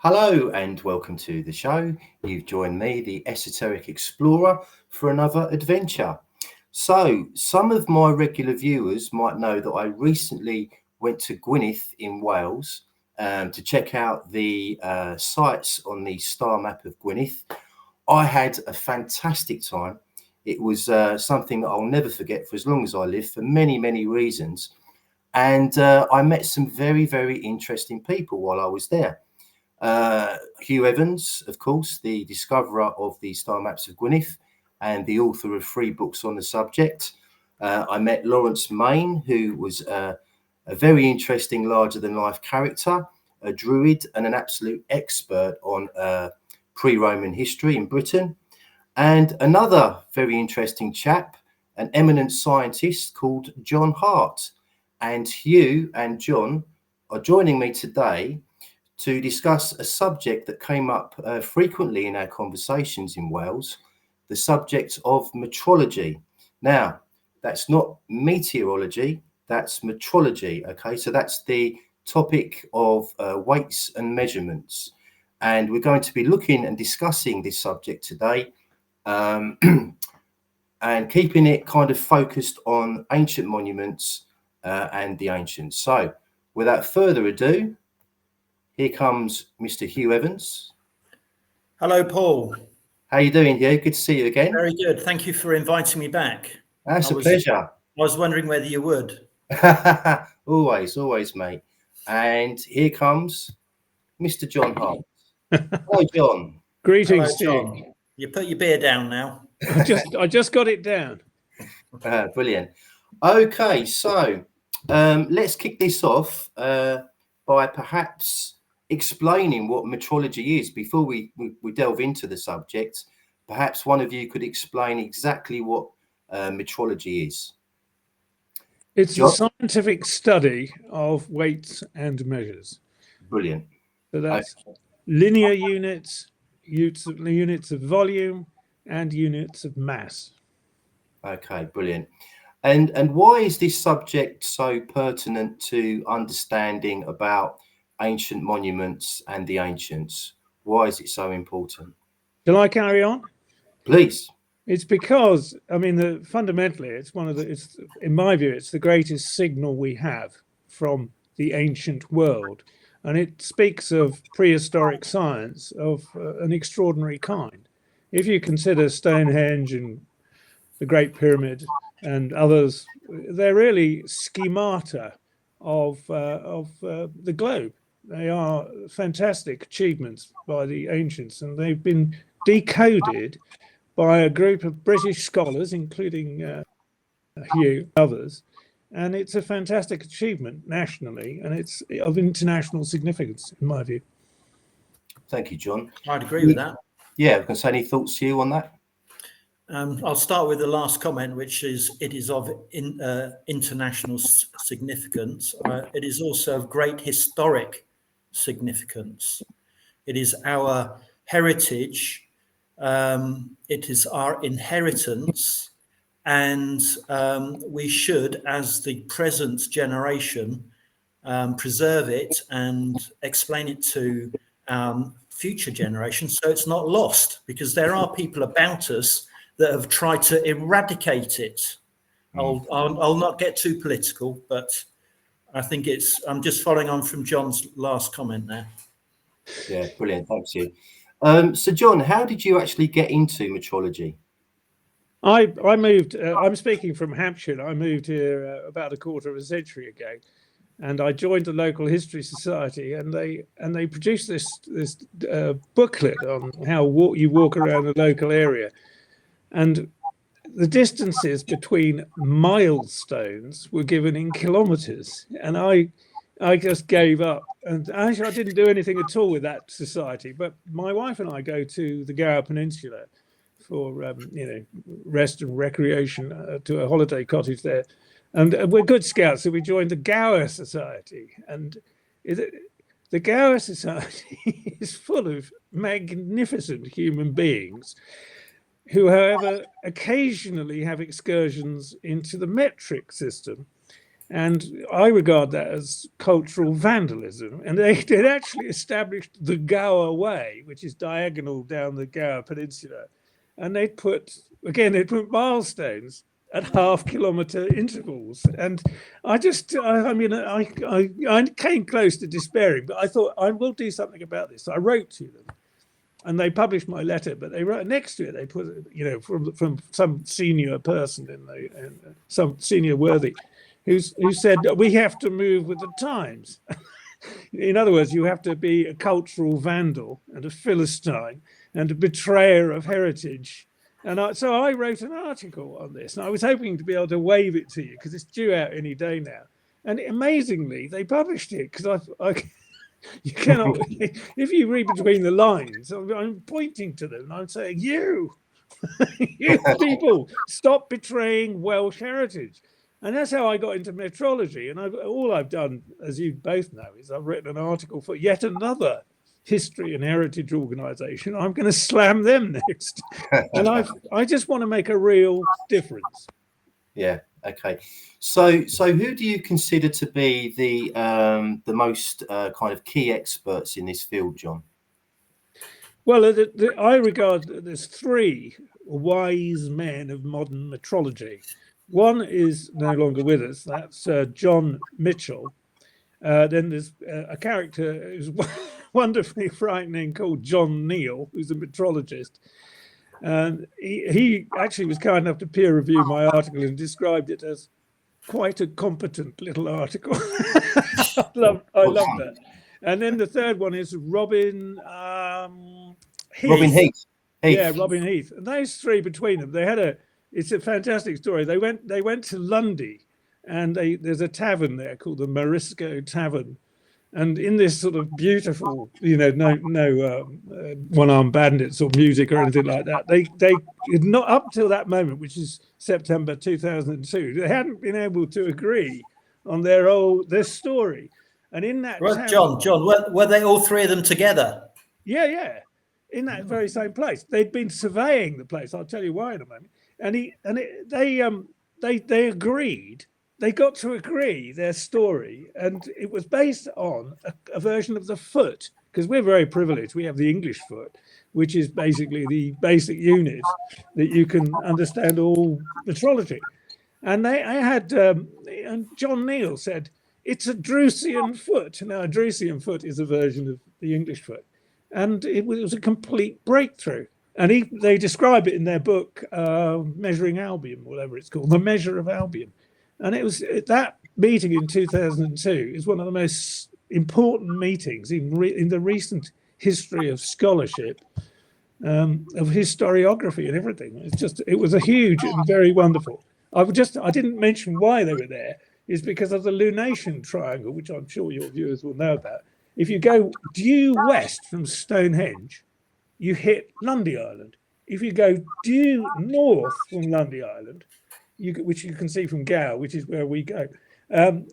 Hello and welcome to the show. You've joined me, the Esoteric Explorer, for another adventure. So, some of my regular viewers might know that I recently went to Gwynedd in Wales to check out the sites on the Star Map of Gwynedd. I had a fantastic time. It was something that I'll never forget for as long as I live, for many, many reasons. And I met some very, very interesting people while I was there. Hugh Evans, of course, the discoverer of the Star Maps of Gwynedd and the author of 3 books on the subject. I met Lawrence Main, who was a very interesting larger-than-life character, a druid and an absolute expert on pre-Roman history in Britain. And another very interesting chap, an eminent scientist called John Hart. And Hugh and John are joining me today to discuss a subject that came up frequently in our conversations in Wales, the subject of metrology. Now, that's not meteorology, that's metrology, okay? So that's the topic of weights and measurements. And we're going to be looking and discussing this subject today and keeping it kind of focused on ancient monuments and the ancients. So without further ado, here comes Mr. Hugh Evans. Hello, Paul. How are you doing, Hugh? Good to see you again. Very good. Thank you for inviting me back. That's a pleasure. I was wondering whether you would. always, mate. And here comes Mr. John Hart. Hello, John. Greetings, Hello, John. You put your beer down now. I just got it down. Brilliant. Okay, so let's kick this off by perhaps explaining what metrology is. Before we delve into the subject, perhaps one of you could explain exactly what metrology is. It's John? a scientific study of weights and measures. Brilliant. So that's linear units, units of volume, and units of mass. Okay, brilliant. And why is this subject so pertinent to understanding about ancient monuments and the ancients? Why is it so important? Shall I carry on? Please. It's because, I mean, fundamentally, it's in my view, it's the greatest signal we have from the ancient world. And it speaks of prehistoric science of an extraordinary kind. If you consider Stonehenge and the Great Pyramid and others, they're really schemata of the globe. They are fantastic achievements by the ancients, and they've been decoded by a group of British scholars, including Hugh, others, and it's a fantastic achievement nationally, and it's of international significance, in my view. Thank you, John. I'd agree with that. Yeah, can I say any thoughts to you on that? I'll start with the last comment, which is it is of international significance. It is also of great historic significance. It is our heritage. It is our inheritance, and we should, as the present generation, preserve it and explain it to future generations so it's not lost, because there are people about us that have tried to eradicate it. I'll not get too political, but I think I'm just following on from John's last comment there. Yeah, brilliant. Thanks, you. So, John, how did you actually get into metrology? I moved. I'm speaking from Hampshire. I moved here about a quarter of a century ago, and I joined the local history society. And they produced this booklet on how you walk around the local area, and the distances between milestones were given in kilometers, and I just gave up. And actually, I didn't do anything at all with that society. But my wife and I go to the Gower Peninsula for rest and recreation, to a holiday cottage there, and we're good scouts, so we joined the Gower Society. And the Gower Society is full of magnificent human beings who, however, occasionally have excursions into the metric system. And I regard that as cultural vandalism. And they'd actually established the Gower Way, which is diagonal down the Gower Peninsula. And they'd put milestones at half-kilometre intervals. And I came close to despairing, but I thought, I will do something about this. So I wrote to them. And they published my letter, but they wrote next to it. They put, from some senior person some senior worthy, who said we have to move with the times. In other words, you have to be a cultural vandal and a philistine and a betrayer of heritage. And so I wrote an article on this, and I was hoping to be able to wave it to you because it's due out any day now. And amazingly, they published it because you cannot, if you read between the lines, I'm pointing to them and I'm saying, you people, stop betraying Welsh heritage. And that's how I got into metrology. And all I've done, as you both know, is I've written an article for yet another history and heritage organisation. I'm going to slam them next. And I just want to make a real difference. Yeah. Okay. So who do you consider to be the most kind of key experts in this field, John? Well, I regard there's three wise men of modern metrology. One is no longer with us. That's John Mitchell. Then there's a character who's wonderfully frightening called John Neal, who's a metrologist. And he actually was kind enough to peer review my article and described it as quite a competent little article. I love that. And then the third one is Robin Heath. Robin Heath. Yeah, Robin Heath. And those three between them, it's a fantastic story. They went to Lundy, and there's a tavern there called the Morisco Tavern. And in this sort of beautiful, no one-armed bandits or music or anything like that, they not up till that moment, which is September 2002, they hadn't been able to agree on their story. And in that tavern, John, were they all three of them together? Yeah, in that very same place. They'd been surveying the place. I'll tell you why in a moment. And they agreed. They got to agree their story, and it was based on a version of the foot, because we're very privileged. We have the English foot, which is basically the basic unit that you can understand all metrology. And and John Neal said, it's a Drusian foot. Now, a Drusian foot is a version of the English foot. And it was a complete breakthrough. And they describe it in their book, Measuring Albion, whatever it's called, The Measure of Albion. And it was that meeting in 2002 is one of the most important meetings in the recent history of scholarship, of historiography and everything. It was a huge and very wonderful. I didn't mention why they were there. Is because of the lunation triangle, which I'm sure your viewers will know about. If you go due west from Stonehenge, you hit Lundy Island. If you go due north from Lundy Island, which you can see from Gower, which is where we go,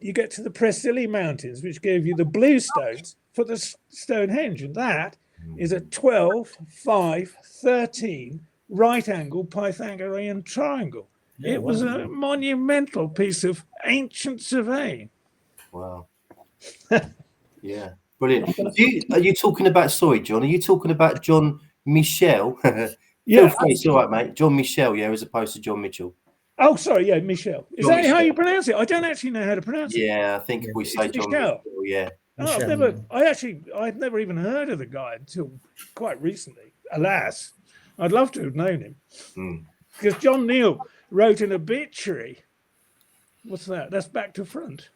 you get to the Presili Mountains, which gave you the blue stones for the Stonehenge. And that is a 12, 5, 13 right-angle Pythagorean triangle. Yeah, it was a monumental piece of ancient surveying. Wow. Yeah, brilliant. Are you talking about, sorry, John, are you talking about John Michel? Yeah. It's all right, mate. John Michel, yeah, as opposed to John Mitchell. Oh, sorry, yeah, Michel. Is John that Michel. how you pronounce it? I don't actually know how to pronounce it. Yeah, I think we say John Michel, yeah. I'd never even heard of the guy until quite recently. Alas, I'd love to have known him. Because John Neal wrote an obituary. What's that? That's back to front.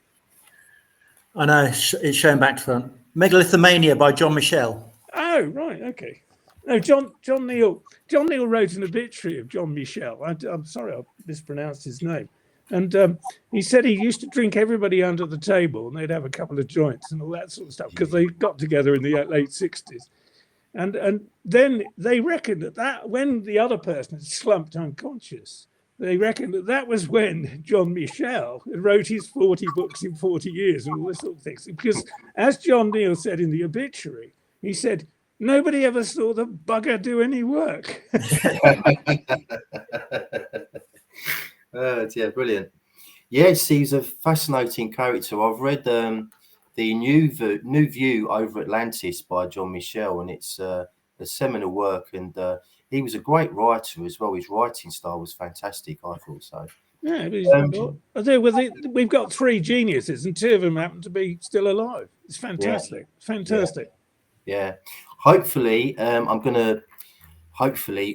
I know, it's showing back to front. Megalithomania by John Michel. Oh, right, okay. No, John Neal wrote an obituary of John Michel. I'm sorry I mispronounced his name. And he said he used to drink everybody under the table and they'd have a couple of joints and all that sort of stuff because they got together in the late 60s. And then they reckoned that when the other person had slumped unconscious, they reckoned that was when John Michel wrote his 40 books in 40 years and all this sort of things. Because as John Neal said in the obituary, he said, nobody ever saw the bugger do any work. Yeah, brilliant. Yes, he's a fascinating character. I've read the new View over Atlantis by John Michel, and it's a seminal work. And he was a great writer as well. His writing style was fantastic. I thought so. Yeah, Um, we've got three geniuses, and two of them happen to be still alive. It's fantastic, fantastic. Yeah. Hopefully, I'm going to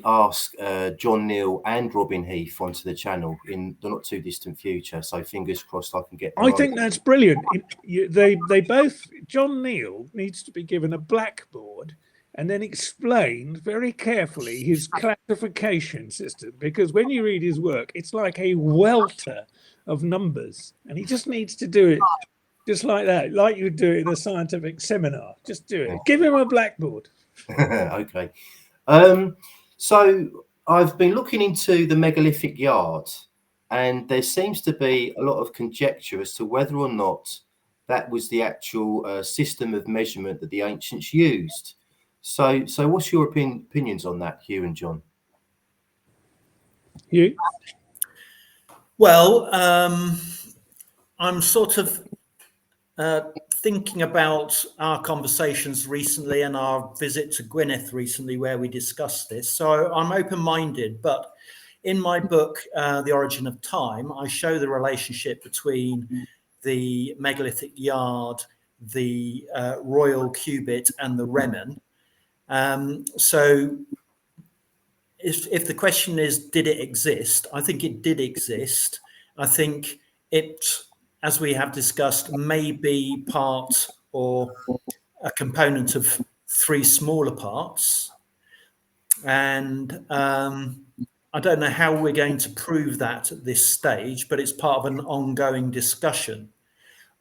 ask John Neal and Robin Heath onto the channel in the not too distant future. So fingers crossed I can get them I on. think that's brilliant. They both. John Neal needs to be given a blackboard and then explained very carefully his classification system, because when you read his work, it's like a welter of numbers, and he just needs to do it just like that, like you do it in a scientific seminar. Just do it. Give him a blackboard. Okay. So I've been looking into the megalithic yard, and there seems to be a lot of conjecture as to whether or not that was the actual system of measurement that the ancients used. So what's your opinions on that, Hugh and John? Hugh? Well, I'm sort of thinking about our conversations recently and our visit to Gwynedd recently, where we discussed this. So I'm open-minded, but in my book, The Origin of Time, I show the relationship between the megalithic yard, the royal cubit, and the remen. So if the question is, did it exist? I think it did exist. I think it, as we have discussed, may be part or a component of three smaller parts. And I don't know how we're going to prove that at this stage, but it's part of an ongoing discussion.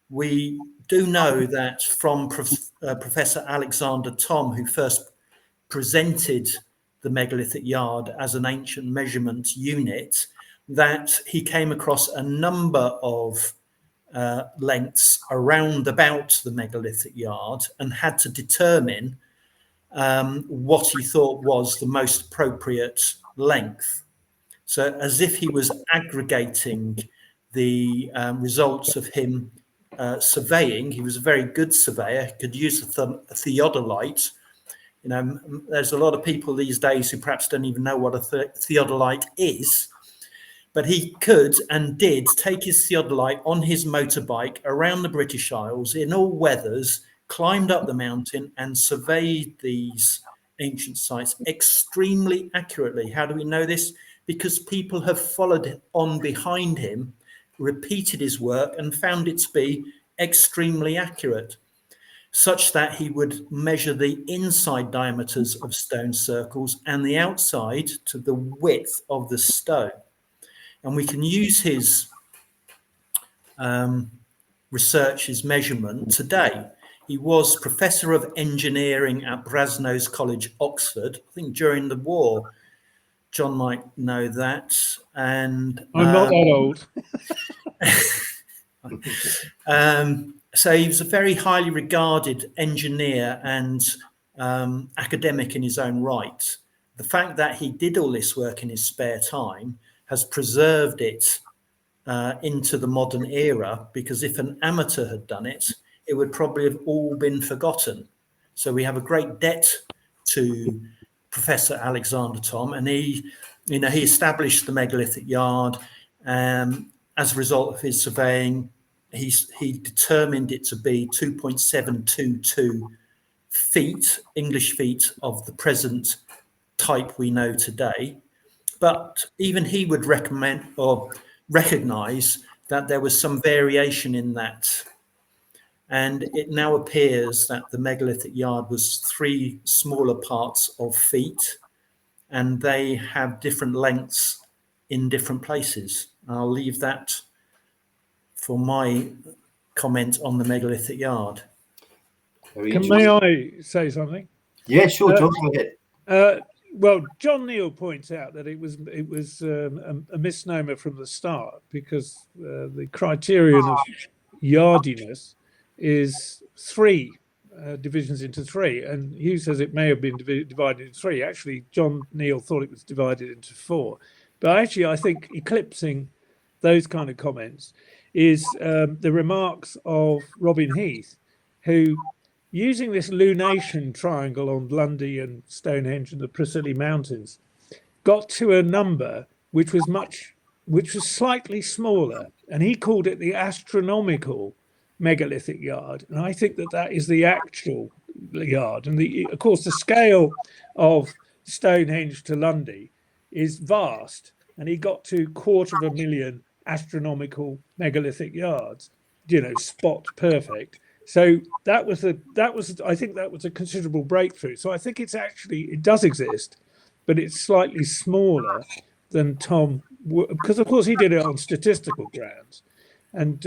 We do know that from Professor Alexander Thom, who first presented the megalithic yard as an ancient measurement unit, that he came across a number of lengths around about the megalithic yard and had to determine what he thought was the most appropriate length. So as if he was aggregating the results of him surveying. He was a very good surveyor. He could use a theodolite. You know, there's a lot of people these days who perhaps don't even know what a theodolite is, but he could and did take his theodolite on his motorbike around the British Isles in all weathers, climbed up the mountain and surveyed these ancient sites extremely accurately. How do we know this? Because people have followed on behind him, repeated his work and found it to be extremely accurate, such that he would measure the inside diameters of stone circles and the outside to the width of the stone. And we can use his research, his measurement today. He was Professor of Engineering at Brasenose College, Oxford. I think during the war, John might know that. And I'm not that old. So he was a very highly regarded engineer and academic in his own right. The fact that he did all this work in his spare time has preserved it into the modern era, because if an amateur had done it, it would probably have all been forgotten. So we have a great debt to Professor Alexander Thom, and he established the megalithic yard. As a result of his surveying, he determined it to be 2.722 feet, English feet, of the present type we know today. But even he would recommend or recognize that there was some variation in that. And it now appears that the megalithic yard was three smaller parts of feet, and they have different lengths in different places. I'll leave that for my comment on the megalithic yard. May I say something? Yeah, sure, John. Go ahead. Well, John Neal points out that it was a misnomer from the start, because the criterion of yardiness is three divisions into three, and Hugh says it may have been divided into three. Actually, John Neal thought it was divided into four, but actually I think eclipsing those kind of comments is the remarks of Robin Heath, who, using this lunation triangle on Lundy and Stonehenge and the Presili Mountains, got to a number which was slightly smaller, and he called it the astronomical megalithic yard. And I think that is the actual yard. And of course, the scale of Stonehenge to Lundy is vast, and he got to 250,000 astronomical megalithic yards, spot perfect. So I think that was a considerable breakthrough. So I think it does exist, but it's slightly smaller than Tom, because of course he did it on statistical grounds. And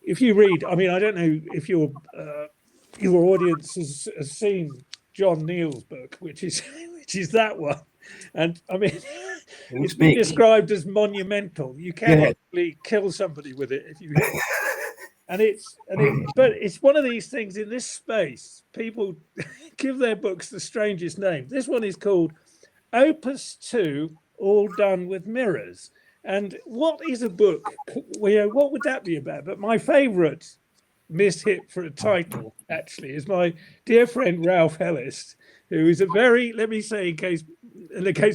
if you read, I mean, I don't know if your audience has seen John Neal's book, which is that one, and I mean, it's been described as monumental. You can actually kill somebody with it if you hit it. But it's one of these things in this space. People give their books the strangest names. This one is called Opus 2, All Done with Mirrors. And what is a book? What would that be about? But my favourite mishit for a title, actually, is my dear friend Ralph Ellis, who is a very, let me say, in case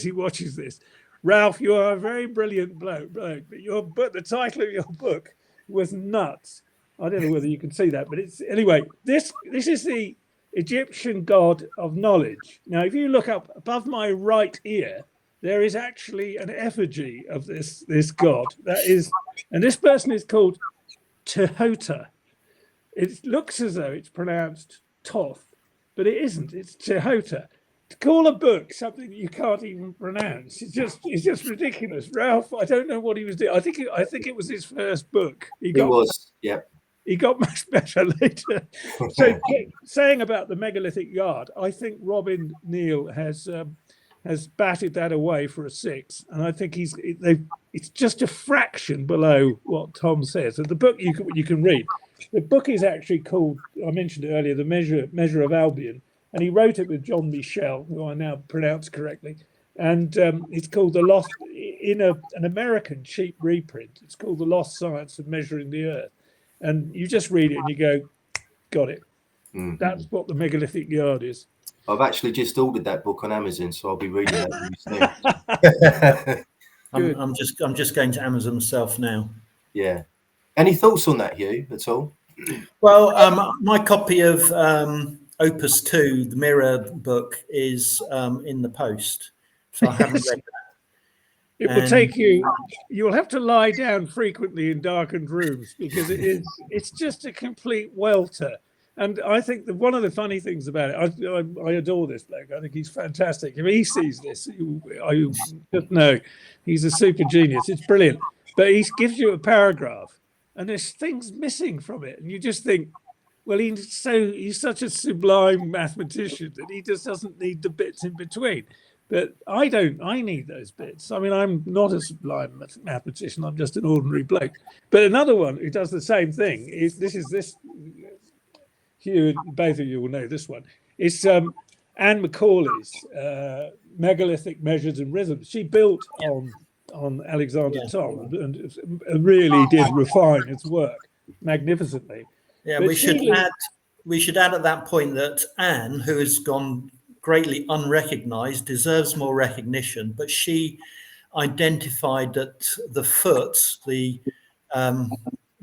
he watches this, Ralph, you are a very brilliant bloke, but the title of your book was nuts. I don't know whether you can see that, but it's anyway. This is the Egyptian god of knowledge. Now, if you look up above my right ear, there is actually an effigy of this god. And this person is called Tehota. It looks as though it's pronounced Toth, but it isn't. It's Tehota. To call a book something you can't even pronounce, it's just ridiculous. Ralph, I don't know what he was doing. I think it was his first book. He got much better later. So, saying about the megalithic yard, I think Robin Neal has batted that away for a 6, and I think it's just a fraction below what Tom says. And the book you can read. The book is actually called, I mentioned it earlier, The Measure of Albion, and he wrote it with John Michel, who I now pronounce correctly. And it's called The Lost, in an American cheap reprint, it's called The Lost Science of Measuring the Earth. And you just read it and you go, got it. Mm-hmm. That's what the megalithic yard is. I've actually just ordered that book on Amazon, so I'll be reading that soon. I'm just going to Amazon myself now. Yeah. Any thoughts on that, Hugh, at all? Well, my copy of Opus 2, the Mirror book, is in the post, so I haven't read that. It will take you'll have to lie down frequently in darkened rooms, because it's just a complete welter. And I think that one of the funny things about it, I adore this bloke. I think he's fantastic. If he sees this, I just know he's a super genius. It's brilliant. But he gives you a paragraph and there's things missing from it. And you just think, well, he's such a sublime mathematician that he just doesn't need the bits in between. But I need those bits. I mean, I'm not a sublime mathematician. I'm just an ordinary bloke. But another one who does the same thing is this. Hugh, both of you will know this one. It's Anne Macaulay's Megalithic Measures and Rhythms. She built on Alexander Thom and really did refine its work magnificently. Yeah, we should add at that point that Anne, who has gone greatly unrecognised, deserves more recognition, but she identified that the foot, the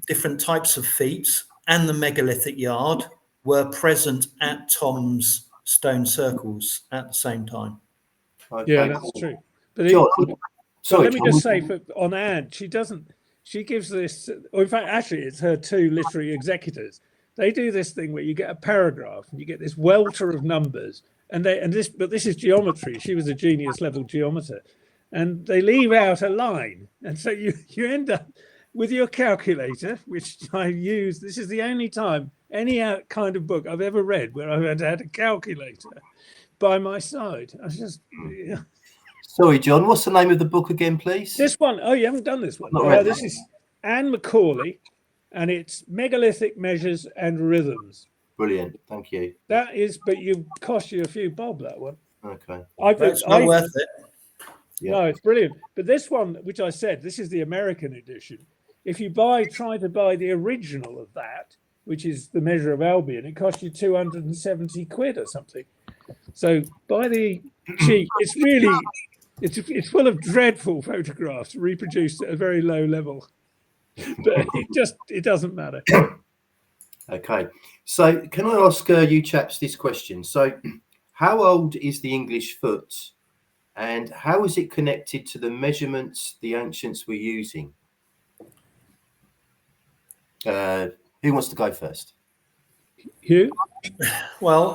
different types of feet, and the megalithic yard were present at Tom's stone circles at the same time. Okay. Yeah, that's true. But let me just say, on Anne, she gives this, or in fact, actually, it's her 2 literary executors. They do this thing where you get a paragraph and you get this welter of numbers, but this is geometry. She was a genius level geometer, and they leave out a line, and so you end up with your calculator, which I use. This is the only time any kind of book I've ever read where I've had a calculator by my side. Sorry, John, what's the name of the book again, please? This one. Oh, you haven't done this one. This is Anne Macaulay, and it's Megalithic Measures and Rhythms. Brilliant, thank you. That is, but you cost you a few bob, that one. Okay. It's not worth it. Yeah. No, it's brilliant. But this one, which I said, this is the American edition. If you try to buy the original of that, which is the Measure of Albion, it costs you 270 quid or something. So buy the cheap. It's really, it's full of dreadful photographs reproduced at a very low level, but it doesn't matter. Okay, so can I ask you chaps this question? So, how old is the English foot, and how is it connected to the measurements the ancients were using? Who wants to go first? Hugh? Well,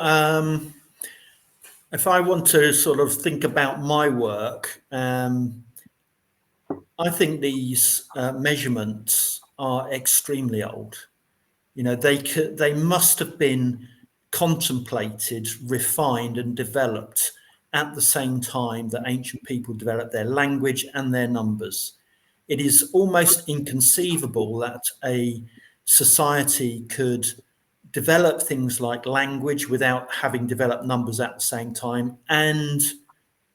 if I want to sort of think about my work, I think these measurements are extremely old. You know, they must have been contemplated, refined, and developed at the same time that ancient people developed their language and their numbers. It is almost inconceivable that a society could develop things like language without having developed numbers at the same time, and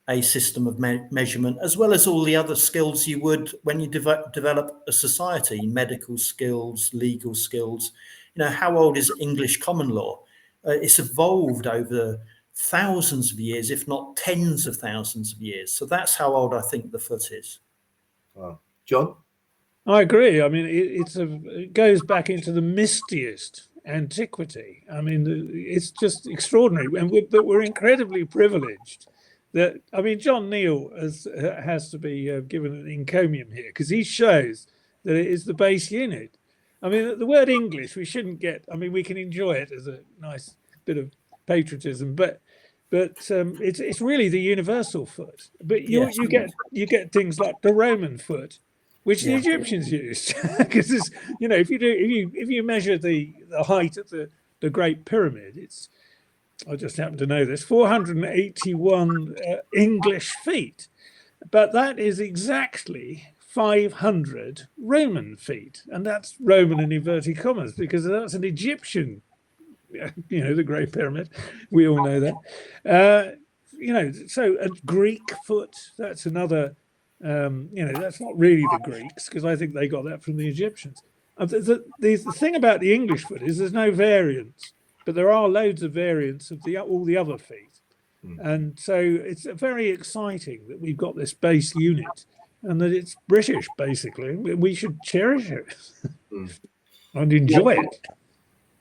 a system of measurement, as well as all the other skills you would when you develop a society, medical skills, legal skills. You know, how old is English common law? It's evolved over thousands of years, if not tens of thousands of years. So that's how old I think the foot is. Wow. John? I agree. I mean, it goes back into the mistiest antiquity. I mean, it's just extraordinary, and we're incredibly privileged. I mean, John Neal has to be given an encomium here, because he shows that it is the base unit. I mean, the word English we shouldn't get. I mean, we can enjoy it as a nice bit of patriotism, but it's really the universal foot. But you get things like the Roman foot, which the Egyptians used, because if you measure the height of the Great Pyramid, it's, I just happen to know this, 481 English feet, but that is exactly 500 Roman feet, and that's Roman in inverted commas because that's an Egyptian, the Great Pyramid. We all know that. So a Greek foot, that's another. That's not really the Greeks, because I think they got that from the Egyptians. The thing about the English foot is there's no variance, but there are loads of variants of all the other feet. And so it's very exciting that we've got this base unit and that it's British, basically. We should cherish it and enjoy it.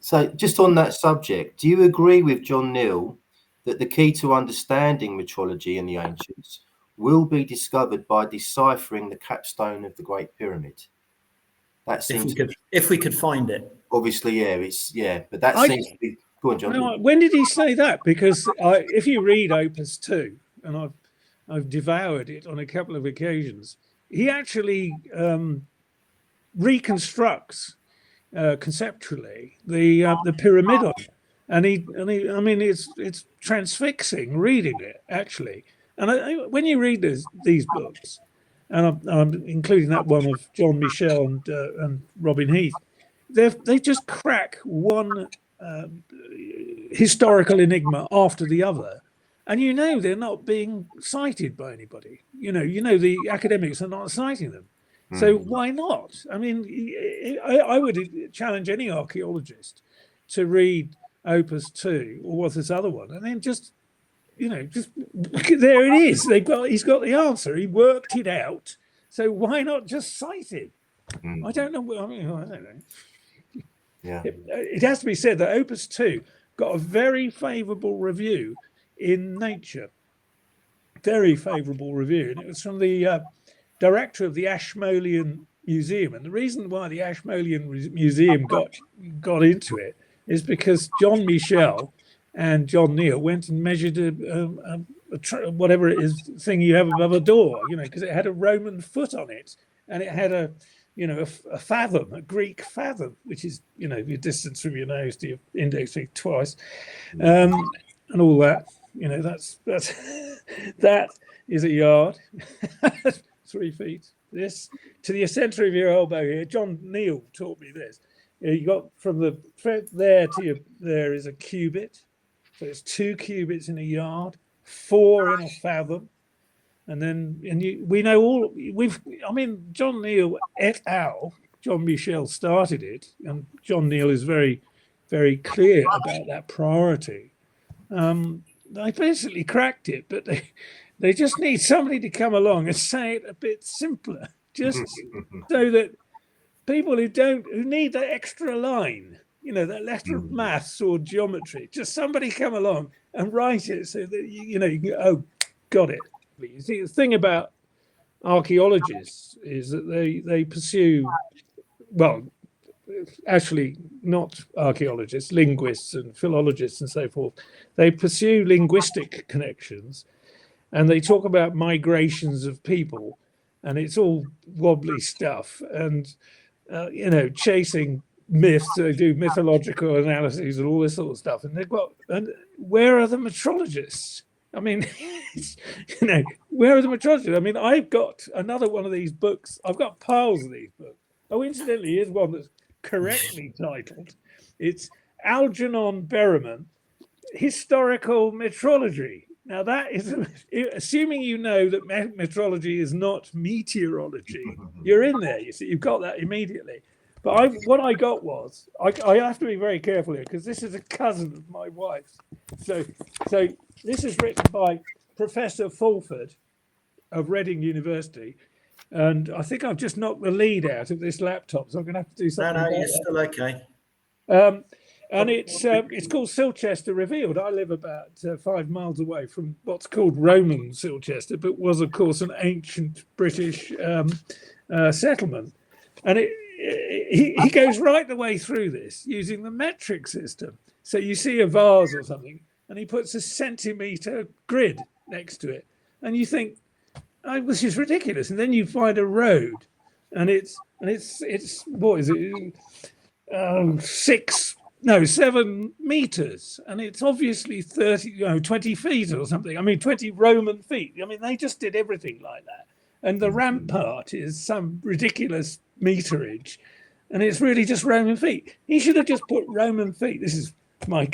So just on that subject, do you agree with John Neal that the key to understanding metrology in the ancients will be discovered by deciphering the capstone of the Great Pyramid? That seems if we could find it. Obviously, but that seems to be. Go on, John. When did he say that? Because if you read Opus 2, and I've devoured it on a couple of occasions, he actually reconstructs conceptually the pyramidon, and I mean, it's transfixing reading it actually. And when you read these books, and I'm including that one of John Michel and Robin Heath, they just crack one historical enigma after the other, and they're not being cited by anybody. The academics are not citing them. So why not? I mean, I would challenge any archaeologist to read Opus 2 or what's this other one, and then just there it is. He's got the answer. He worked it out. So why not just cite it? I don't know. I mean, I don't know. Yeah. It has to be said that Opus 2 got a very favourable review in Nature. Very favourable review, and it was from the director of the Ashmolean Museum. And the reason why the Ashmolean Museum got into it is because John Michel and John Neal went and measured whatever it is thing you have above a door, because it had a Roman foot on it, and it had a fathom, a Greek fathom, which is your distance from your nose to your index finger twice, and all that. That is a yard, 3 feet. This to the center of your elbow here. John Neal taught me this. You got from the thread there to there is a cubit. So it's 2 cubits in a yard, 4 in a fathom, we know John Neal et al. John Michel started it, and John Neal is very, very clear about that priority. They basically cracked it, but they just need somebody to come along and say it a bit simpler, just so that people who need that extra line, that letter of maths or geometry, just somebody come along and write it so that you can go, oh, got it. You see, the thing about archaeologists is that they pursue, well, actually not archaeologists, linguists and philologists and so forth. They pursue linguistic connections, and they talk about migrations of people, and it's all wobbly stuff, and chasing myths. They do mythological analyses and all this sort of stuff, and where are the metrologists? I mean, where are the metrologists? I mean, I've got another one of these books. I've got piles of these books. Oh, incidentally, here's one that's correctly titled. It's Algernon Berriman, Historical Metrology. Now, that is, assuming you know that metrology is not meteorology, you're in there. You see, you've got that immediately. But what I got was, I have to be very careful here because this is a cousin of my wife's. So this is written by Professor Fulford of Reading University. And I think I've just knocked the lead out of this laptop, so I'm going to have to do something. No, you're still okay. And it's called Silchester Revealed. I live about 5 miles away from what's called Roman Silchester, but was, of course, an ancient British settlement. And he goes right the way through this using the metric system. So you see a vase or something, and he puts a centimetre grid next to it, and you think, oh, this is ridiculous. And then you find a road, and it's what is it? 7 meters, and it's obviously 20 feet or something. I mean, 20 Roman feet. I mean, they just did everything like that. And the rampart is some ridiculous meterage, and it's really just Roman feet. He should have just put Roman feet. This is my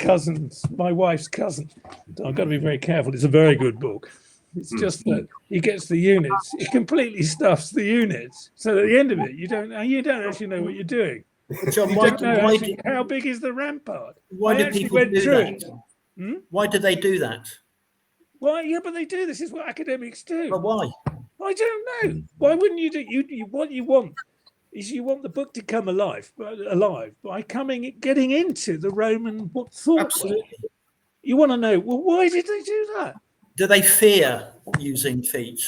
wife's cousin. So I've got to be very careful. It's a very good book. It's just that he gets the units. It completely stuffs the units. So at the end of it, you don't actually know what you're doing. John, how big is the rampart? Why do people do that? Why do they do that? Well, yeah, but they do. This is what academics do. But why? I don't know. Why wouldn't you do? What you want is you want the book to come alive by getting into the Roman thought. Absolutely. You want to know, well, why did they do that? Do they fear using feet?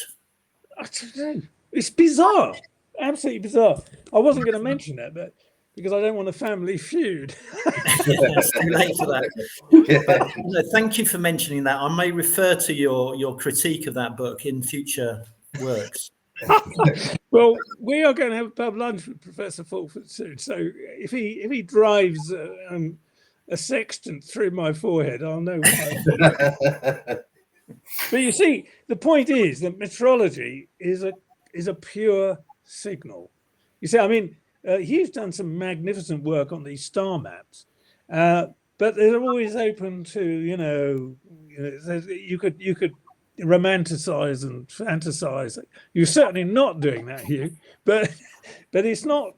I don't know. It's bizarre. Absolutely bizarre. I wasn't going to mention that, but because I don't want a family feud. It's too late for that. But, no, thank you for mentioning that. I may refer to your critique of that book in future works. Well, we are going to have a pub lunch with Professor Fulford soon. So if he drives a sextant through my forehead, I'll know why. But you see, the point is that metrology is a pure signal. You see, I mean, Hugh's done some magnificent work on these star maps, but they're always open to you could romanticize and fantasize. You're certainly not doing that, Hugh, but it's not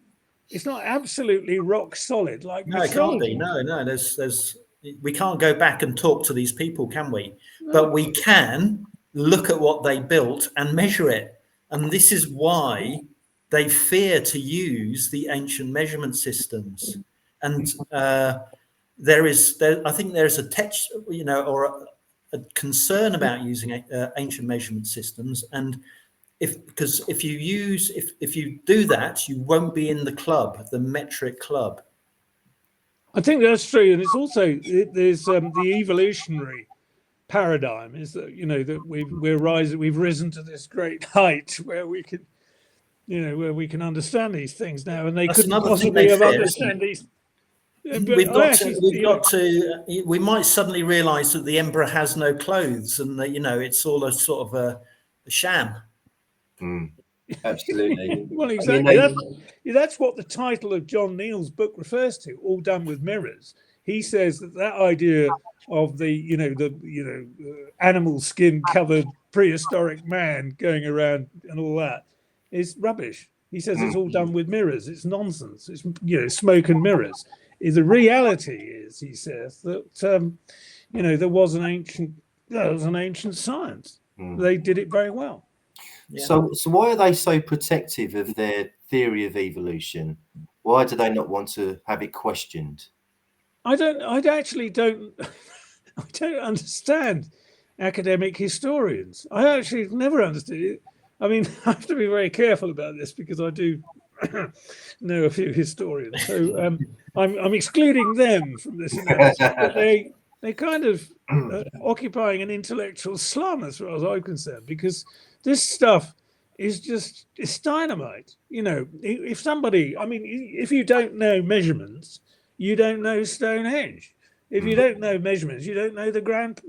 absolutely rock solid like no, it can't be. No. There's we can't go back and talk to these people, can we? No. But we can look at what they built and measure it, and this is why they fear to use the ancient measurement systems. And I think there's a text, or a concern about using ancient measurement systems. And because if you do that, you won't be in the club, the metric club. I think that's true, and it's also there's the evolutionary paradigm is that that we've risen to this great height where we can. Where we can understand these things now, and they couldn't possibly have understand these. We might suddenly realise that the emperor has no clothes, and that it's all a sort of a sham. Absolutely. Well, exactly. That's what the title of John Neal's book refers to. All done with mirrors. he says that idea of the animal skin covered prehistoric man going around and all that is rubbish. He says it's all done with mirrors. It's nonsense. It's smoke and mirrors. The reality is, he says, that there was an ancient science. They did it very well. Yeah. So why are they so protective of their theory of evolution? Why do they not want to have it questioned? I actually don't understand academic historians. I actually never understood it. I mean, I have to be very careful about this because I do know a few historians. So I'm excluding them from this analysis. But they kind of occupying an intellectual slum as far as I'm concerned, because this stuff is dynamite. If somebody, if you don't know measurements, you don't know Stonehenge. If you don't know measurements, you don't know the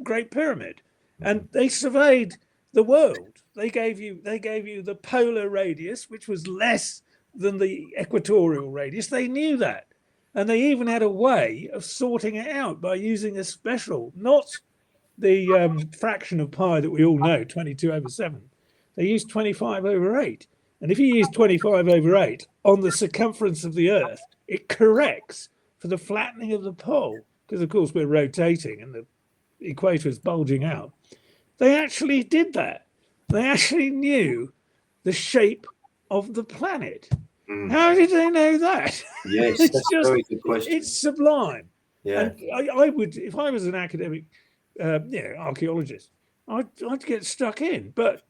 Great Pyramid. And they surveyed the world. They gave you the polar radius, which was less than the equatorial radius. They knew that. And they even had a way of sorting it out by using a special, not the fraction of pi that we all know, 22/7. They used 25/8. And if you use 25/8 on the circumference of the Earth, it corrects for the flattening of the pole, because of course we're rotating and the equator is bulging out. They actually did that. They actually knew the shape of the planet. How did they know that? Yes, that's a very good question. It's sublime. Yeah. And I would, if I was an academic archaeologist, I'd get stuck in. But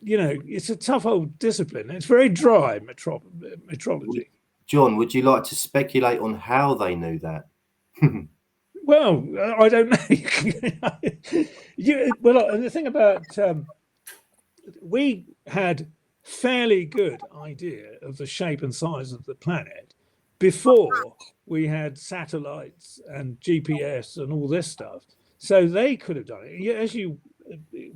it's a tough old discipline. It's very dry, metrology. John, would you like to speculate on how they knew that? Well, I don't know. And the thing about we had fairly good idea of the shape and size of the planet before we had satellites and GPS and all this stuff. So they could have done it. As you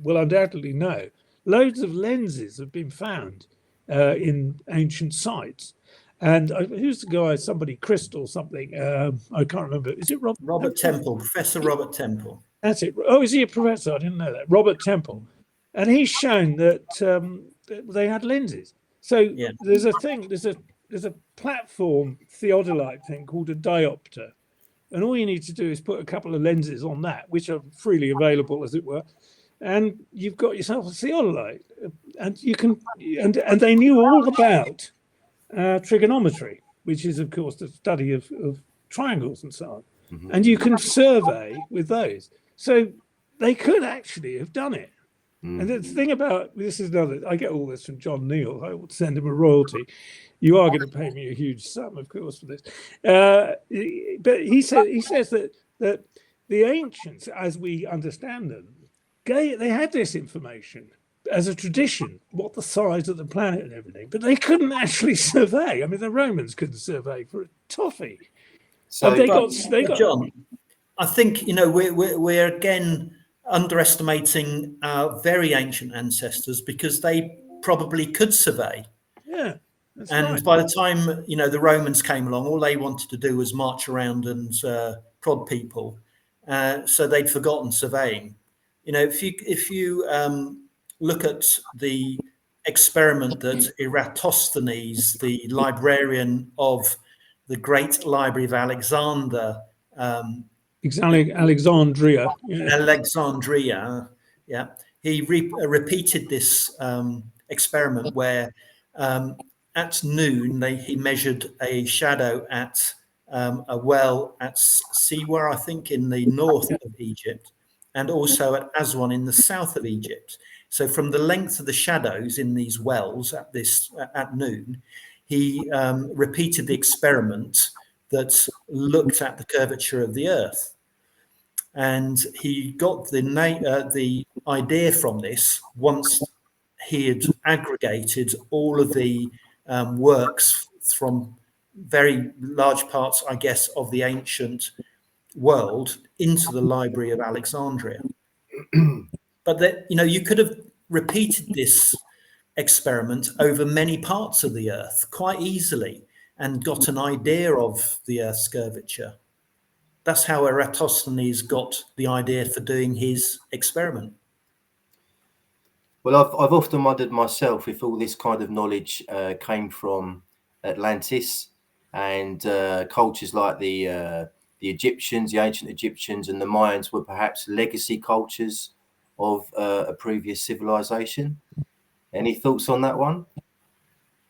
will undoubtedly know, loads of lenses have been found in ancient sites. And who's the guy? Somebody, Crystal something. I can't remember. Is it Robert Temple? Professor Robert Temple. That's it. Oh, is he a professor? I didn't know that. Robert Temple, and he's shown that they had lenses. So there's a thing. There's a platform theodolite thing called a diopter, and all you need to do is put a couple of lenses on that, which are freely available, as it were, and you've got yourself a theodolite, and you can. And they knew all about trigonometry, which is of course the study of triangles and so on, and you can survey with those. So they could actually have done it. And the thing about this is another. I get all this from John Neal. I would send him a royalty. You are going to pay me a huge sum, of course, for this. But he says that the ancients, as we understand them, they had this information as a tradition, what the size of the planet and everything, but they couldn't actually survey. I mean, the Romans couldn't survey for a toffee. So they got John. I think we're again underestimating our very ancient ancestors, because they probably could survey. Yeah, and right. By the time the Romans came along, all they wanted to do was march around and prod people, so they'd forgotten surveying. If you look at the experiment that Eratosthenes, the librarian of the Great Library of Alexandria, he repeated this experiment where at noon he measured a shadow at a well at Siwa, I think, in the north of Egypt, and also at Aswan in the south of Egypt. So from the length of the shadows in these wells at noon, he repeated the experiment that looked at the curvature of the Earth. And he got the idea from this once he had aggregated all of the works from very large parts, I guess, of the ancient world into the Library of Alexandria. But that you could have repeated this experiment over many parts of the Earth quite easily and got an idea of the Earth's curvature. That's how Eratosthenes got the idea for doing his experiment. Well, I've often wondered myself if all this kind of knowledge came from Atlantis and cultures like the Egyptians, the ancient Egyptians, and the Mayans were perhaps legacy cultures of a previous civilization. Any thoughts on that one?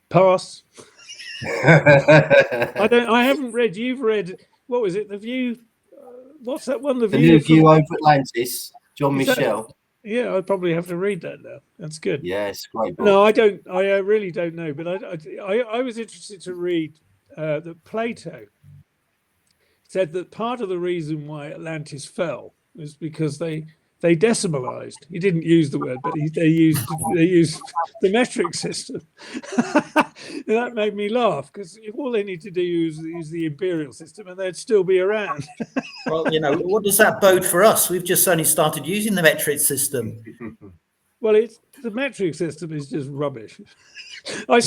Pass. I haven't read. You've read. What was it? The View. What's that one? The New View over Atlantis. John Michel. Yeah, I probably have to read that now. That's good. Yes, great book. No, I don't. I really don't know. But I was interested to read that Plato said that part of the reason why Atlantis fell was because they decimalized. He didn't use the word, but they used the metric system. That made me laugh because all they need to do is use the imperial system, and they'd still be around. Well, what does that bode for us? We've just only started using the metric system. Well, the metric system is just rubbish. I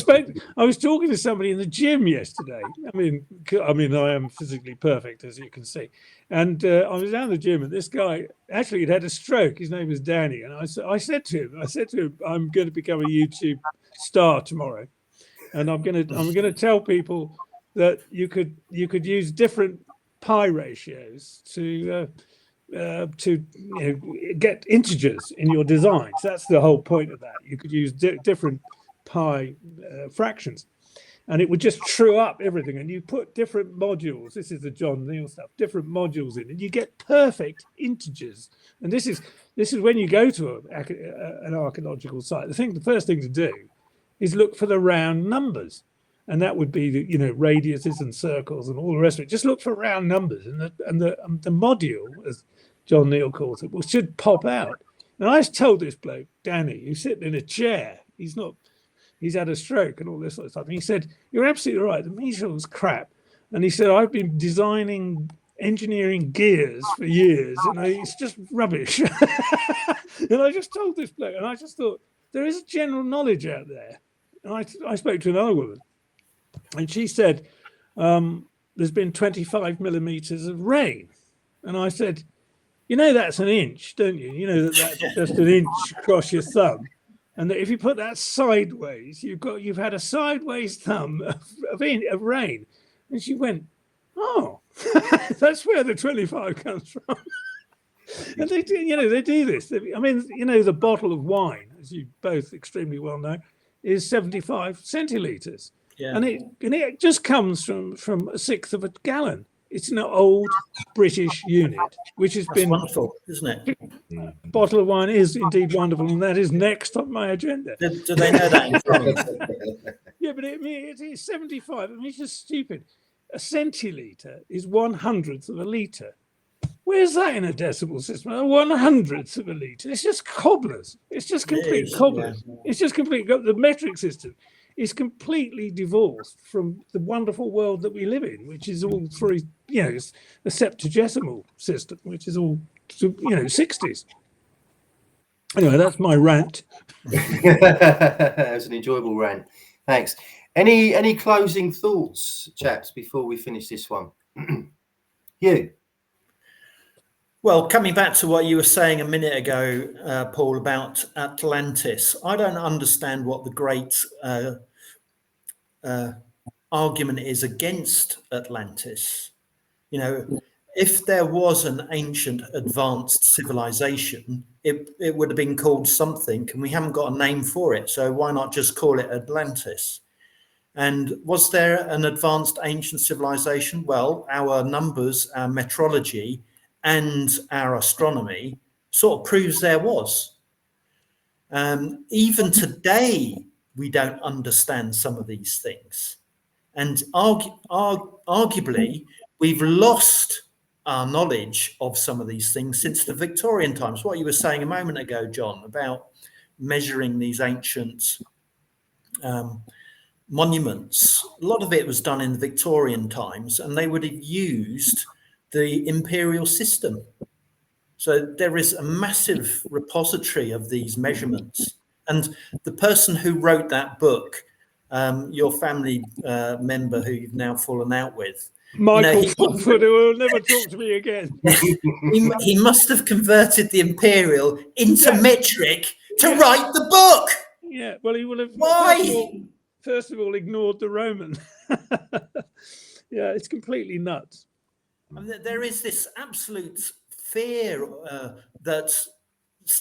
was talking to somebody in the gym yesterday. I mean, I am physically perfect, as you can see. And I was down the gym, and this guy actually had a stroke. His name was Danny, and I said to him, I'm going to become a YouTube star tomorrow, and I'm going to tell people that you could use different pi ratios to get integers in your designs. That's the whole point of that. You could use different pi fractions, and it would just true up everything, and you put different modules. This is the John Neal stuff, different modules in, and you get perfect integers. And this is when you go to an archaeological site, the first thing to do is look for the round numbers, and that would be the radiuses and circles and all the rest of it. Just look for round numbers, and the module, as John Neal calls it, should pop out. And I told this bloke, Danny, who's sitting in a chair, he's had a stroke and all this sort of stuff. And he said, "You're absolutely right. The measles crap." And he said, "I've been designing engineering gears for years, and it's just rubbish." And I just told this bloke, and I just thought, there is a general knowledge out there. And I spoke to another woman, and she said, there's been 25 millimeters of rain. And I said, that's an inch, don't you? You know that's just an inch across your thumb. And that if you put that sideways, you've had a sideways thumb of rain. And she went, "Oh, that's where the 25 comes from." And they do this. The bottle of wine, as you both extremely well know, is 75 centiliters. Yeah. And it just comes from a sixth of a gallon. It's an old British unit, which has been wonderful, isn't it? Bottle of wine is indeed wonderful, and that is next on my agenda. Do they know that in France? Yeah, but it is 75. It's just stupid. A centiliter is 1/100th of a litre. Where's that in a decimal system? 1/100th of a litre. It's just cobblers. It's just complete cobblers. Yeah. It's just complete. The metric system is completely divorced from the wonderful world that we live in, which is all through, it's a septuagesimal system, which is all, 60s. Anyway, that's my rant. That was an enjoyable rant. Thanks. Any closing thoughts, chaps, before we finish this one? Hugh? Well, coming back to what you were saying a minute ago, Paul, about Atlantis, I don't understand what the great argument is against Atlantis. If there was an ancient advanced civilization, it would have been called something, and we haven't got a name for it. So why not just call it Atlantis? And was there an advanced ancient civilization? Well, our numbers, our metrology, and our astronomy sort of proves there was. Even today, we don't understand some of these things. And arguably, we've lost our knowledge of some of these things since the Victorian times. What you were saying a moment ago, John, about measuring these ancient monuments, a lot of it was done in the Victorian times, and they would have used the imperial system. So there is a massive repository of these measurements. And the person who wrote that book, your family member who you've now fallen out with, Michael Fulford, who will never talk to me again. He must have converted the imperial into metric to Yeah. write the book. Yeah, well, he will have. Why? First of all, ignored the Roman. Yeah, it's completely nuts. There is this absolute fear that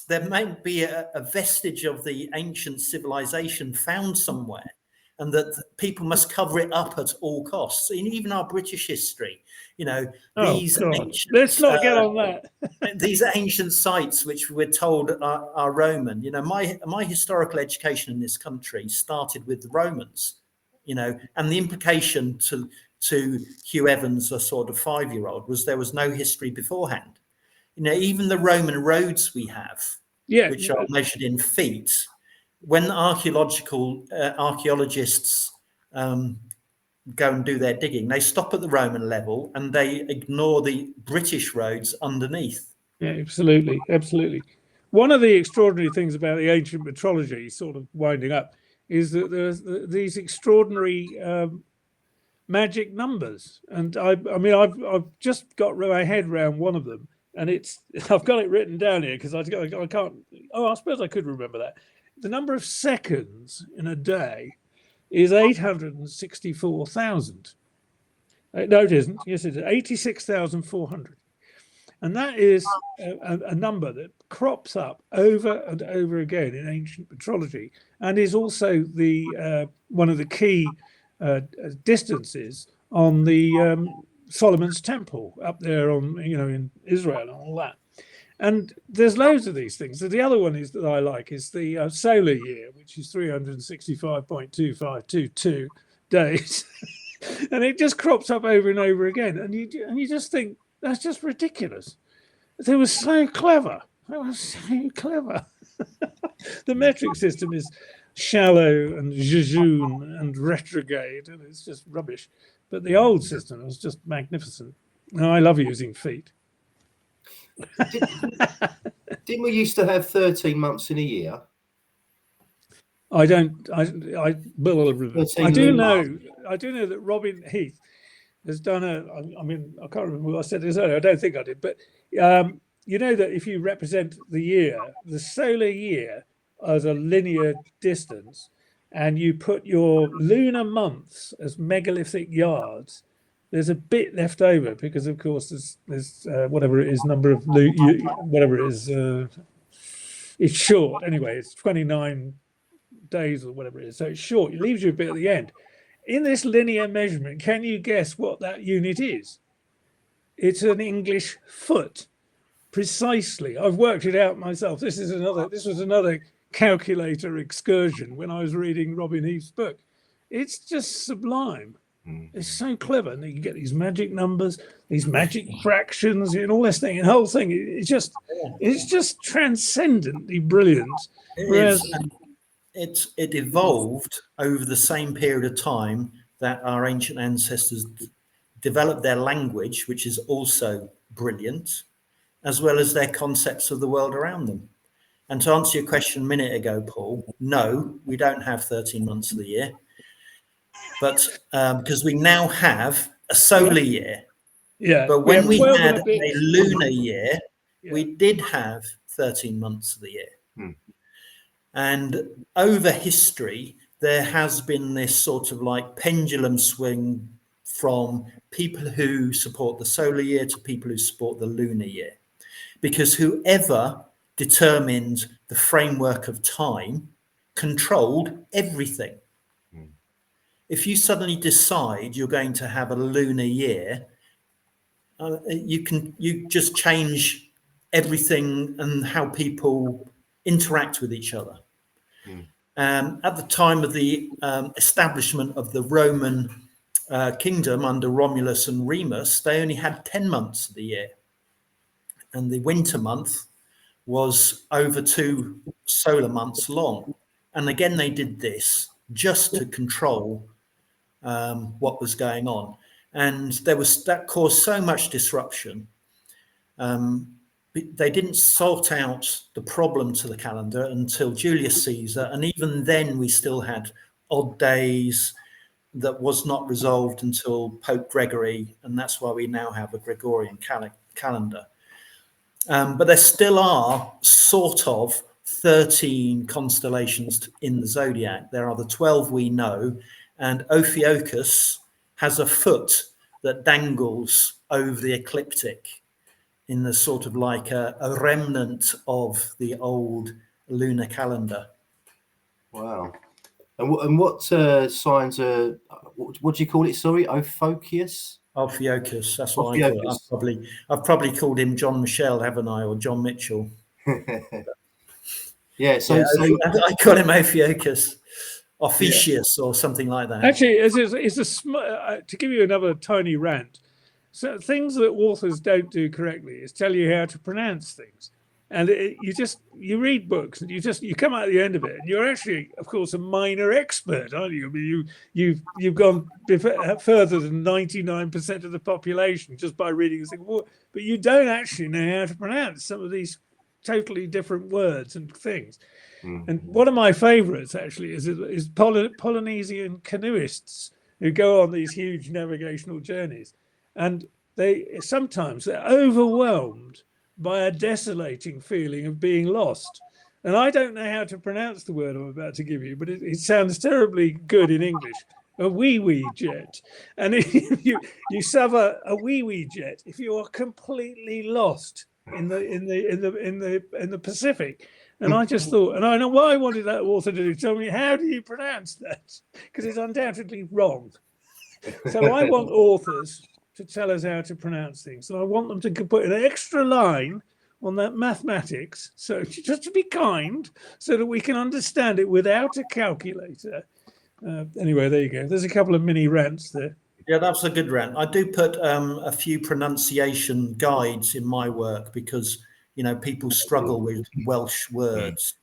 there may be a vestige of the ancient civilization found somewhere, and that people must cover it up at all costs. In even our British history, these ancient, let's not get on that. these ancient sites which we're told are Roman. My historical education in this country started with the Romans. And the implication to Hugh Evans, a sort of 5-year-old, was there was no history beforehand. Even the Roman roads we have, which are measured in feet, when archaeologists go and do their digging, they stop at the Roman level and they ignore the British roads underneath. Yeah, absolutely. One of the extraordinary things about the ancient metrology, sort of winding up, is that there's these extraordinary magic numbers, and I've just got my head around one of them, and I've got it written down here because I can't. Oh, I suppose I could remember that. The number of seconds in a day is 864,000. No, it isn't. Yes, it is 86,400. And that is a number that crops up over and over again in ancient metrology, and is also the one of the key distances on the Solomon's Temple up there in Israel and all that. And there's loads of these things. So the other one is that I like is the solar year, which is 365.2522 days, and it just crops up over and over again. And you just think, that's just ridiculous. They were so clever. The metric system is shallow and jejune and retrograde, and it's just rubbish. But the old system was just magnificent. I love using feet. Didn't we used to have 13 months in a year? I do know that Robin Heath has done I can't remember what I said this earlier. I don't think I did, but you know that if you represent the solar year as a linear distance, and you put your lunar months as megalithic yards, there's a bit left over because, of course, there's whatever it is, number of whatever it is. It's short anyway. It's 29 days or whatever it is, so it's short. It leaves you a bit at the end. In this linear measurement, can you guess what that unit is? It's an English foot, precisely. I've worked it out myself. This was another calculator excursion when I was reading Robin Heath's book. It's just sublime. It's so clever, and you get these magic numbers, these magic fractions, and all this thing. And the whole thing, it's just transcendently brilliant. It evolved over the same period of time that our ancient ancestors developed their language, which is also brilliant, as well as their concepts of the world around them. And to answer your question a minute ago, Paul, no, we don't have 13 months of the year, but because we now have a solar year. Yeah. But when we had a lunar year, we did have 13 months of the year. And over history, there has been this sort of like pendulum swing from people who support the solar year to people who support the lunar year. Because whoever determined the framework of time controlled everything. If you suddenly decide you're going to have a lunar year, you just change everything and how people interact with each other. At the time of the establishment of the Roman kingdom under Romulus and Remus, they only had 10 months of the year, and the winter month was over 2 solar months long. And again, they did this just to control what was going on, and that caused so much disruption. They didn't sort out the problem to the calendar until Julius Caesar, and even then we still had odd days, that was not resolved until Pope Gregory, and that's why we now have a Gregorian calendar. But there still are sort of 13 constellations in the zodiac. There are the 12 we know, and Ophiuchus has a foot that dangles over the ecliptic in the sort of like a remnant of the old lunar calendar. Wow. And what signs are, what do you call it? Sorry, Ophiuchus? Ophiuchus, that's what I call it. I've probably called him John Michel, haven't I, or John Mitchell? Yeah, so I call him Ophiuchus, Officius, or something like that. Actually, to give you another tiny rant, so things that authors don't do correctly is tell you how to pronounce things. And you read books and you come out at the end of it and you're actually, of course, a minor expert, aren't you? I mean, you've gone further than 99% of the population just by reading this thing. But you don't actually know how to pronounce some of these totally different words and things. And one of my favorites actually is Polynesian canoeists who go on these huge navigational journeys, and sometimes they're overwhelmed by a desolating feeling of being lost. And I don't know how to pronounce the word I'm about to give you, but it sounds terribly good in English. A wee jet. And if you suffer a wee jet, if you are completely lost in the Pacific. And I just thought, and I know why I wanted that author to tell me, how do you pronounce that? Because it's undoubtedly wrong. So I want authors to tell us how to pronounce things. And I want them to put an extra line on that mathematics, so just to be kind, so that we can understand it without a calculator. Anyway, there you go. There's a couple of mini rants there. Yeah, that's a good rant. I do put a few pronunciation guides in my work because, people struggle with Welsh words.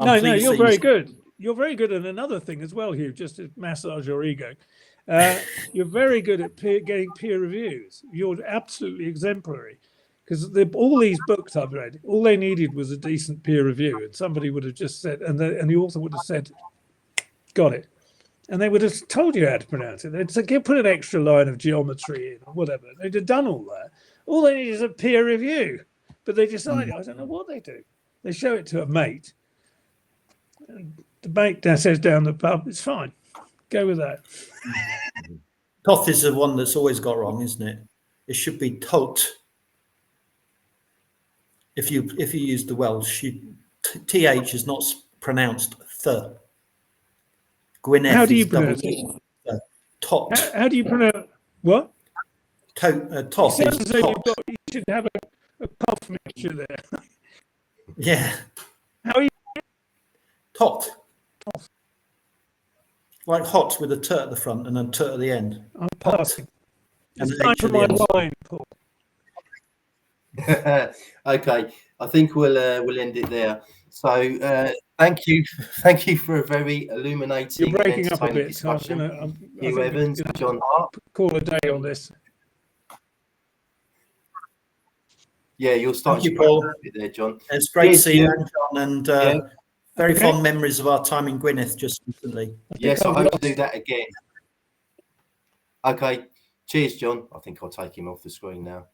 No, you're very good. You're very good at another thing as well, Hugh, just to massage your ego. You're very good at getting peer reviews. You're absolutely exemplary, because all these books I've read, all they needed was a decent peer review, and somebody would have just said, and the author would have said, got it. And they would have told you how to pronounce it. They'd say, put an extra line of geometry in or whatever. They'd have done all that. All they need is a peer review. But they decide, I don't know what they do. They show it to a mate. And the mate says down the pub, it's fine. Go with that. Toth is the one that's always got wrong, isn't it? It should be tot. If you use the Welsh, th is not pronounced th. Gwynedd. How do you pronounce it? Tot. How do you pronounce what? Toth is tot. You should have a cough mixture there. Yeah. How are you? Tot. Like hot with a t at the front and a t at the end. I'm passing. And it's time for my wine, Paul. Okay, I think we'll end it there. So thank you for a very illuminating. You're breaking up a bit. Discussion. I'm Hugh Evans, John Hart. Call a day on this. Yeah, you'll start. Thank you, Paul. There, John. It's great to see you, John, and very fond memories of our time in Gwynedd just recently. Yes, I hope to do that again. Okay, cheers, John. I think I'll take him off the screen now.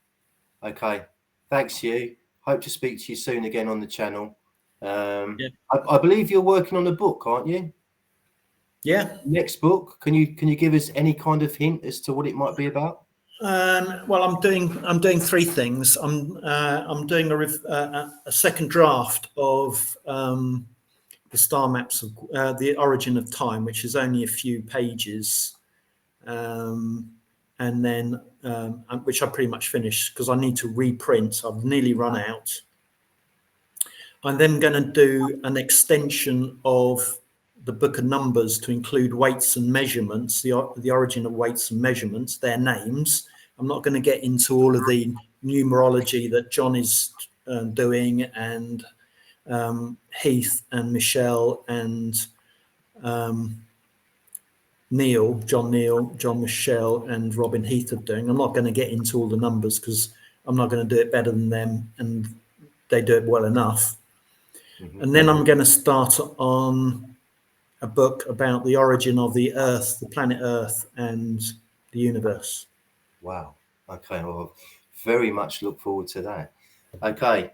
Okay, thanks, Hugh. Hope to speak to you soon again on the channel. I believe you're working on a book, aren't you? Yeah. Next book. Can you give us any kind of hint as to what it might be about? Well, I'm doing three things. I'm doing a second draft of the Star Maps of the Origin of Time, which is only a few pages, and then which I pretty much finished because I need to reprint. I've nearly run out. I'm then going to do an extension of the Book of Numbers to include weights and measurements, the origin of weights and measurements, their names. I'm not going to get into all of the numerology that John is doing, and Heath and Michelle and John Michelle and Robin Heath are doing. I'm not going to get into all the numbers because I'm not going to do it better than them, and they do it well enough. And then I'm going to start on a book about the origin of the Earth, the planet Earth, and the universe. Wow. Okay. Well, very much look forward to that. Okay.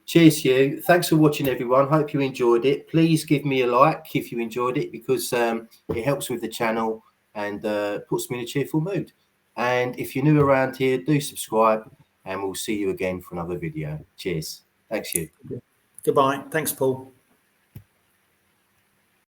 Cheers, Hugh. Thanks for watching, everyone. Hope you enjoyed it. Please give me a like if you enjoyed it, because it helps with the channel and puts me in a cheerful mood. And if you're new around here, do subscribe, and we'll see you again for another video. Cheers. Thanks, Hugh. Goodbye. Thanks, Paul.